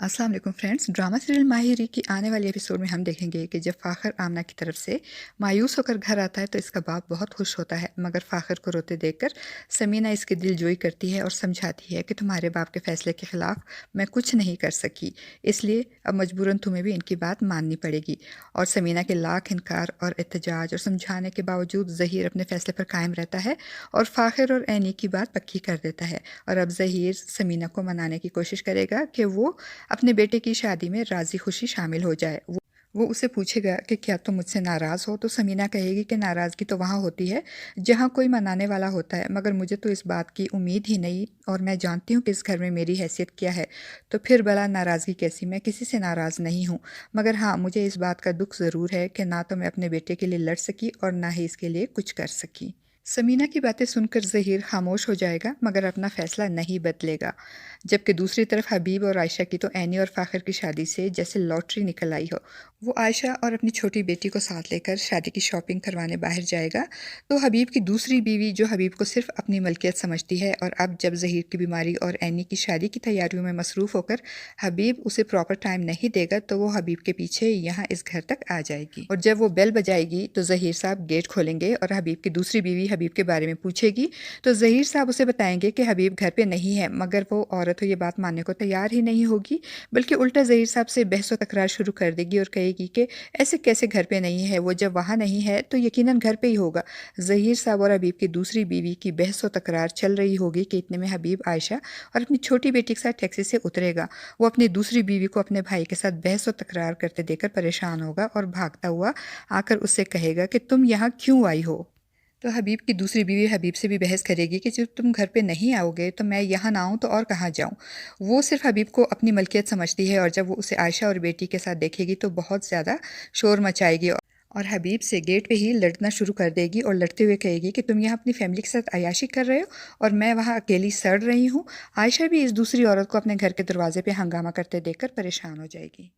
अस्सलाम वालेकुम friends. Drama serial माहिरी की आने वाले एपिसोड में हम देखेंगे कि जब फ़ाखर आमना की तरफ से मायूस होकर घर आता है तो इसका बाप बहुत खुश होता है, मगर फ़ाखर को रोते देखकर समीना इसकी दिलजोई करती है और समझाती है कि तुम्हारे बाप के फ़ैसले के ख़िलाफ़ मैं कुछ नहीं कर सकी, इसलिए अब मजबूरन तुम्हें भी इनकी बात माननी पड़ेगी। और समीना के लाख इनकार और एहतजाज और समझाने के बावजूद ज़हीर अपने फ़ैसले पर कायम रहता है और फ़ाखर और ऐनी की बात पक्की कर देता है। और अब ज़हीर समीना को मनाने की कोशिश करेगा कि वो अपने बेटे की शादी में राज़ी खुशी शामिल हो जाए। वो उसे पूछेगा कि क्या तुम मुझसे नाराज़ हो? तो समीना कहेगी कि नाराज़गी तो वहाँ होती है जहाँ कोई मनाने वाला होता है, मगर मुझे तो इस बात की उम्मीद ही नहीं और मैं जानती हूँ कि इस घर में मेरी हैसियत क्या है। तो फिर भला नाराज़गी कैसी? मैं किसी से नाराज़ नहीं हूँ, मगर हाँ, मुझे इस बात का दुख ज़रूर है कि ना तो मैं अपने बेटे के लिए लड़ सकी और ना ही इसके लिए कुछ कर सकी। समीना की बातें सुनकर ज़हीर खामोश हो जाएगा, मगर अपना फ़ैसला नहीं बदलेगा। जबकि दूसरी तरफ हबीब और आयशा की तो ऐनी और फ़ाखर की शादी से जैसे लॉटरी निकल आई हो। वो आयशा और अपनी छोटी बेटी को साथ लेकर शादी की शॉपिंग करवाने बाहर जाएगा, तो हबीब की दूसरी बीवी जो हबीब को सिर्फ अपनी मलकियत समझती है और अब जब ज़हीर की बीमारी और ऐनी की शादी की तैयारियों में मसरूफ़ होकर हबीब उसे प्रॉपर टाइम नहीं देगा, तो वो हबीब के पीछे यहाँ इस घर तक आ जाएगी। और जब वो बेल बजाएगी तो ज़हीर साहब गेट खोलेंगे और हबीब की दूसरी बीवी हबीब के बारे में पूछेगी, तो ज़हीर साहब उसे बताएंगे कि हबीब घर पे नहीं है, मगर वो औरत ये बात मानने को तैयार ही नहीं होगी, बल्कि उल्टा ज़हीर साहब से बहस व तकरार शुरू कर देगी और कहेगी कि ऐसे कैसे घर पे नहीं है, वो जब वहाँ नहीं है तो यकीनन घर पे ही होगा। ज़हीर साहब और हबीब की दूसरी बीवी की बहस व तकरार चल रही होगी कि इतने में हबीब आयशा और अपनी छोटी बेटी के साथ टैक्सी से उतरेगा। वो अपनी दूसरी बीवी को अपने भाई के साथ बहस व तकरार करते देखकर परेशान होगा और भागता हुआ आकर उससे कहेगा कि तुम यहाँ क्यों आई हो? तो हबीब की दूसरी बीवी हबीब से भी बहस करेगी कि जब तुम घर पे नहीं आओगे तो मैं यहाँ ना आऊँ तो और कहाँ जाऊँ। वो सिर्फ हबीब को अपनी मलकियत समझती है और जब वो उसे आयशा और बेटी के साथ देखेगी तो बहुत ज़्यादा शोर मचाएगी और हबीब से गेट पे ही लड़ना शुरू कर देगी और लड़ते हुए कहेगी कि तुम यहाँ अपनी फैमिली के साथ अय्याशी कर रहे हो और मैं वहाँ अकेली सड़ रही हूँ। आयशा भी इस दूसरी औरत को अपने घर के दरवाजे पे हंगामा करते देखकर परेशान हो जाएगी।